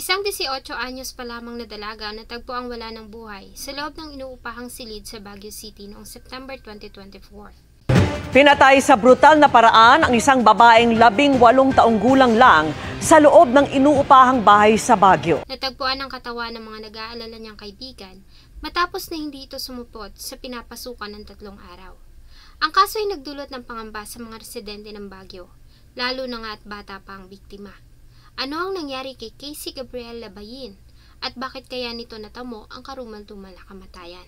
Isang 18 anyos pa lamang na dalaga na tagpo ang wala ng buhay sa loob ng inuupahang silid sa Baguio City noong September 2024. Pinatay sa brutal na paraan ang isang babaeng 18 taong gulang lang sa loob ng inuupahang bahay sa Baguio. Natagpuan ang katawan ng mga nag-aalala niyang kaibigan matapos na hindi ito sumupot sa pinapasukan ng 3 araw. Ang kaso ay nagdulot ng pangamba sa mga residente ng Baguio, lalo na nga at bata pa ang biktima. Ano ang nangyari kay Casey Gabriel Labayin at bakit kaya nito natamo ang karumal-dumal na kamatayan?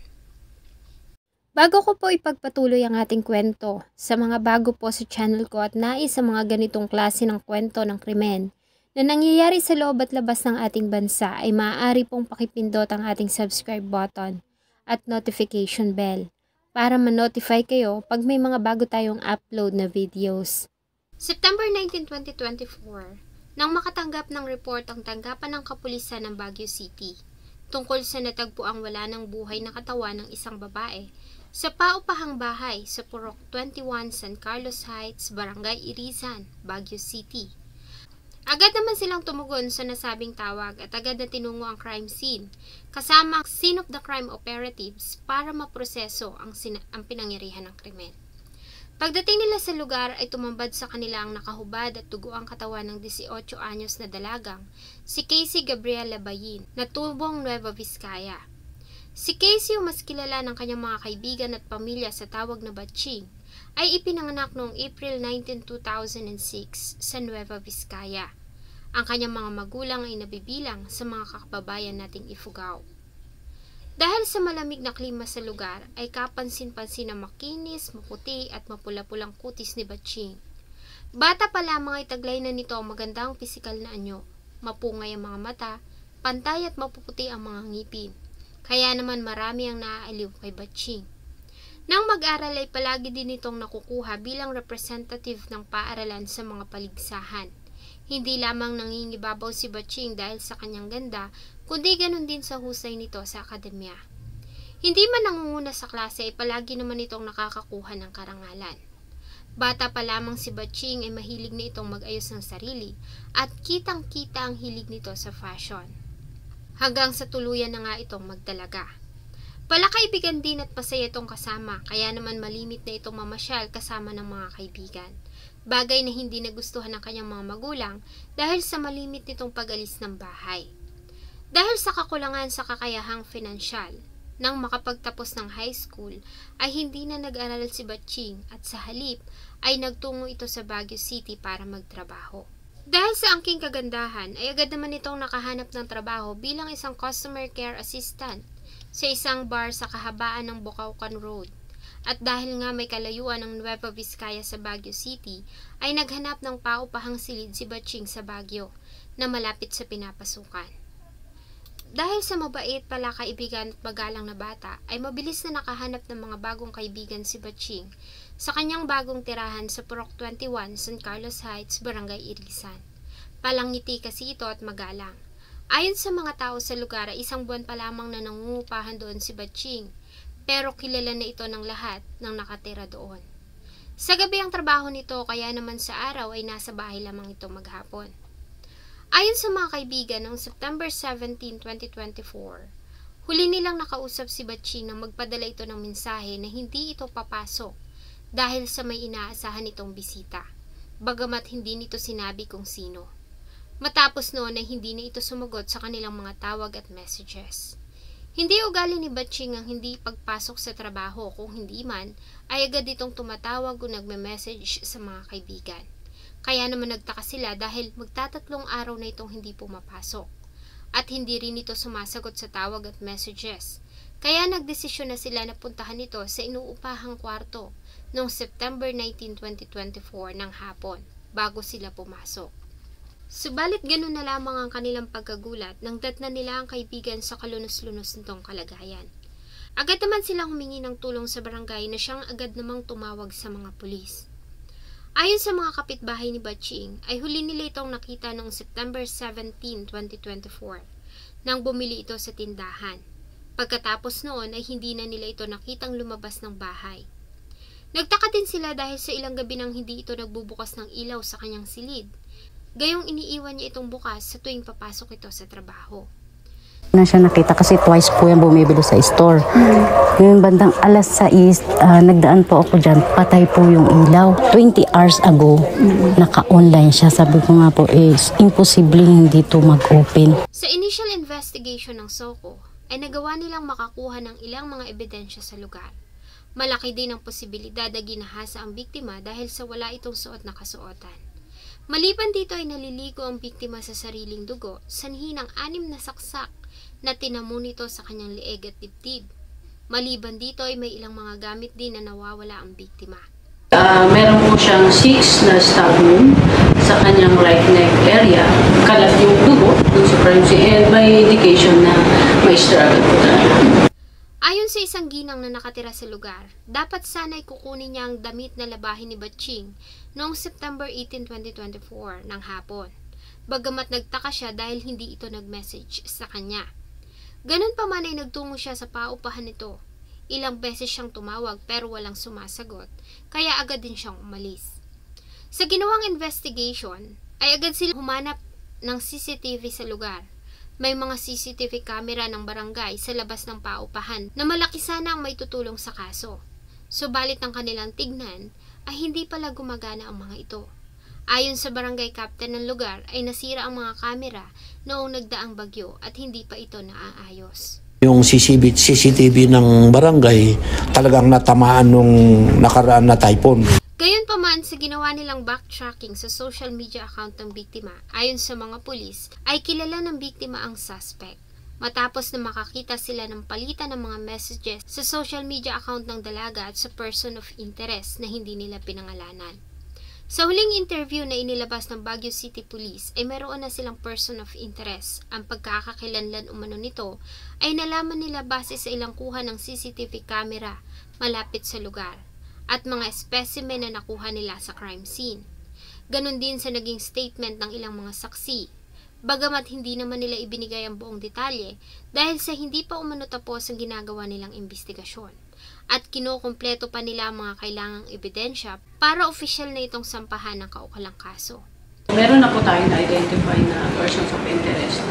Bago ko po ipagpatuloy ang ating kwento, sa mga bago po sa channel ko at nais sa mga ganitong klase ng kwento ng krimen na nangyayari sa loob at labas ng ating bansa ay maaari pong pakipindot ang ating subscribe button at notification bell para ma-notify kayo pag may mga bago tayong upload na videos. September 19, 2024, nang makatanggap ng report ang tanggapan ng kapulisan ng Baguio City tungkol sa natagpuang wala ng buhay na katawan ng isang babae sa paupahang bahay sa Purok 21 San Carlos Heights, Barangay Irisan, Baguio City. Agad naman silang tumugon sa nasabing tawag at agad na tinungo ang crime scene kasama ang scene of the crime operatives para maproseso ang pinangyarihan ng krimen. Pagdating nila sa lugar ay tumambad sa kanila ang nakahubad at dugo ang katawan ng 18 anyos na dalagang si Casey Gabriel Labayin na tubong Nueva Vizcaya. Si Casey, o mas kilala ng kanyang mga kaibigan at pamilya sa tawag na Batching, ay ipinanganak noong April 19, 2006 sa Nueva Vizcaya. Ang kanyang mga magulang ay nabibilang sa mga kababayan nating Ifugao. Dahil sa malamig na klima sa lugar, ay kapansin-pansin na makinis, maputi at mapula-pulang kutis ni Batching. Bata pa lamang ay taglay na nito ang magandang pisikal na anyo, mapungay ang mga mata, pantay at mapuputi ang mga ngipin. Kaya naman marami ang naaaliw kay Batching. Nang mag-aral ay palagi din itong nakukuha bilang representative ng paaralan sa mga paligsahan. Hindi lamang nangingibabaw si Batching dahil sa kanyang ganda, kundi ganun din sa husay nito sa akademya. Hindi man nangunguna sa klase ay palagi naman itong nakakakuha ng karangalan. Bata pa lamang si Batching ay mahilig na itong mag-ayos ng sarili at kitang-kita ang hilig nito sa fashion. Hanggang sa tuluyan na nga itong magdalaga. Palakaibigan din at masaya itong kasama, kaya naman malimit na itong mamasyal kasama ng mga kaibigan. Bagay na hindi nagustuhan ng kanyang mga magulang dahil sa malimit nitong pag-alis ng bahay. Dahil sa kakulangan sa kakayahang finansyal, nang makapagtapos ng high school ay hindi na nag-aral si Batching at sa halip ay nagtungo ito sa Baguio City para magtrabaho. Dahil sa angking kagandahan ay agad naman itong nakahanap ng trabaho bilang isang customer care assistant sa isang bar sa kahabaan ng Bocaucan Road. At dahil nga may kalayuan ng Nueva Vizcaya sa Baguio City, ay naghanap ng paupahang silid si Batching sa Baguio na malapit sa pinapasukan. Dahil sa mabait pala kaibigan at magalang na bata, ay mabilis na nakahanap ng mga bagong kaibigan si Batching sa kanyang bagong tirahan sa Purok 21 San Carlos Heights, Barangay Irisan. Palangiti kasi ito at magalang. Ayon sa mga tao sa lugar ay isang buwan pa lamang na nangungupahan doon si Batching, pero kilala na ito ng lahat ng nakatira doon. Sa gabi ang trabaho nito, kaya naman sa araw ay nasa bahay lamang ito maghapon. Ayon sa mga kaibigan, noong September 17, 2024, huli nilang nakausap si Batching na magpadala ito ng mensahe na hindi ito papasok dahil sa may inaasahan itong bisita, bagamat hindi nito sinabi kung sino. Matapos noon ay hindi na ito sumagot sa kanilang mga tawag at messages. Hindi ugali ni Batching ang hindi pagpasok sa trabaho, kung hindi man ay agad itong tumatawag o nagme-message sa mga kaibigan. Kaya naman nagtaka sila dahil magtatatlong araw na itong hindi pumapasok. At hindi rin ito sumasagot sa tawag at messages. Kaya nagdesisyon na sila na puntahan ito sa inuupahang kwarto noong September 19, 2024 ng hapon bago sila pumasok. Subalit ganun na lamang ang kanilang pagkagulat nang datnan nila ang kaibigan sa kalunos-lunos nitong kalagayan. Agad naman silang humingi ng tulong sa barangay na siyang agad namang tumawag sa mga pulis. Ayon sa mga kapitbahay ni Batching, ay huli nila itong nakita noong September 17, 2024 nang bumili ito sa tindahan. Pagkatapos noon ay hindi na nila ito nakitang lumabas ng bahay. Nagtaka din sila dahil sa ilang gabi nang hindi ito nagbubukas ng ilaw sa kanyang silid. Gayong iniiwan niya itong bukas sa tuwing papasok ito sa trabaho. Na siya nakita kasi twice po yan bumibili sa store. Ngayon bandang alas 6, nagdaan po ako dyan, patay po yung ilaw. 20 hours ago, naka-online siya. Sabi ko nga po, imposible hindi to mag-open. Sa initial investigation ng SOCO, ay nagawa nilang makakuha ng ilang mga ebidensya sa lugar. Malaki din ang posibilidad na ginahasa ang biktima dahil sa wala itong suot na kasuotan. Maliban dito ay naliligo ang biktima sa sariling dugo, sanhi ng 6 na saksak na tinamo nito sa kanyang leeg at dibdib. Maliban dito ay may ilang mga gamit din na nawawala ang biktima. Meron po siyang 6 na stab wound sa kanyang right neck area. Kalat yung dugo, yung supremacy, and may indication na may struggle po talaga. Ayon sa isang ginang na nakatira sa lugar, dapat sana'y kukunin niya ang damit na labahin ni Batching noong September 18, 2024 ng hapon. Bagamat nagtaka siya dahil hindi ito nag-message sa kanya. Ganun pa man ay nagtungo siya sa paupahan nito. Ilang beses siyang tumawag pero walang sumasagot, kaya agad din siyang umalis. Sa ginawang investigation, ay agad silang humanap ng CCTV sa lugar. May mga CCTV camera ng barangay sa labas ng paupahan na malaki sana ang may tutulong sa kaso. Subalit ang kanilang tignan ay hindi pala gumagana ang mga ito. Ayon sa barangay captain ng lugar ay nasira ang mga kamera noong nagdaang bagyo at hindi pa ito naaayos. Yung CCTV ng barangay talagang natamaan nung nakaraan na typhoon. Gayunpaman, sa ginawa nilang backtracking sa social media account ng biktima, ayon sa mga pulis, ay kilala ng biktima ang suspect. Matapos na makakita sila ng palitan ng mga messages sa social media account ng dalaga at sa person of interest na hindi nila pinangalanan. Sa huling interview na inilabas ng Baguio City Police ay mayroon na silang person of interest. Ang pagkakakilanlan umano nito ay nalaman nila base sa ilang kuha ng CCTV camera malapit sa lugar at mga specimen na nakuha nila sa crime scene. Ganon din sa naging statement ng ilang mga saksi. Bagamat hindi naman nila ibinigay ang buong detalye dahil sa hindi pa umano tapos ang ginagawa nilang investigasyon. At kinukumpleto pa nila ang mga kailangang ebidensya para opisyal na itong sampahan ng kaukulang kaso. Meron na po tayong identify na persons of interest.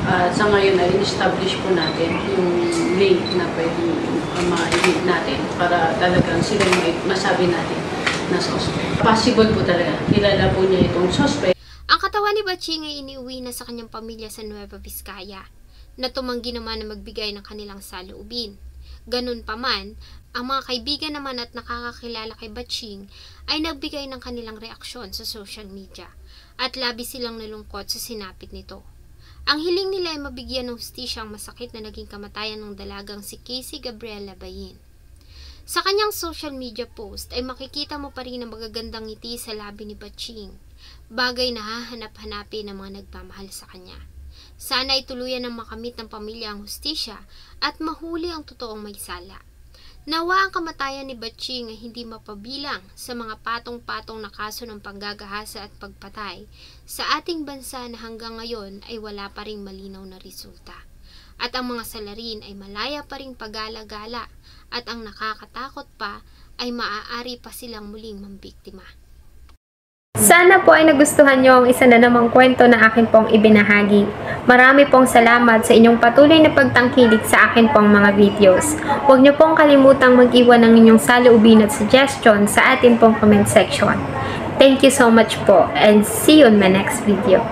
Sa ngayon ay in-establish po natin yung link na pwedeng ma-edit natin para talagang sila masabi natin na suspect. Possible po talaga, kilala po niya itong suspect. Ang katawan ni Batching ay iniuwi na sa kanyang pamilya sa Nueva Vizcaya, na tumanggi naman na magbigay ng kanilang saloobin. Ganun pa man, ang mga kaibigan naman at nakakakilala kay Batching ay nagbigay ng kanilang reaksyon sa social media at labis silang nalungkot sa sinapit nito. Ang hiling nila ay mabigyan ng hustisya ang masakit na naging kamatayan ng dalagang si Casey Gabriela Bayin. Sa kanyang social media post ay makikita mo pa rin ang magagandang ngiti sa labi ni Batching, bagay na hahanap-hanapin ng mga nagmamahal sa kanya. Sana ay tuluyan ng makamit ng pamilya ang hustisya at mahuli ang totoong may sala. Nawa ang kamatayan ni Batching ay hindi mapabilang sa mga patong-patong na kaso ng panggagahasa at pagpatay sa ating bansa na hanggang ngayon ay wala pa ring malinaw na resulta. At ang mga salarin ay malaya pa ring pagala-gala at ang nakakatakot pa ay maaari pa silang muling mambiktima. Sana po ay nagustuhan nyo ang isa na namang kwento na akin pong ibinahagi. Marami pong salamat sa inyong patuloy na pagtangkilik sa akin pong mga videos. Huwag nyo pong kalimutang mag-iwan ng inyong saloobin at suggestion sa atin pong comment section. Thank you so much po and see you in my next video.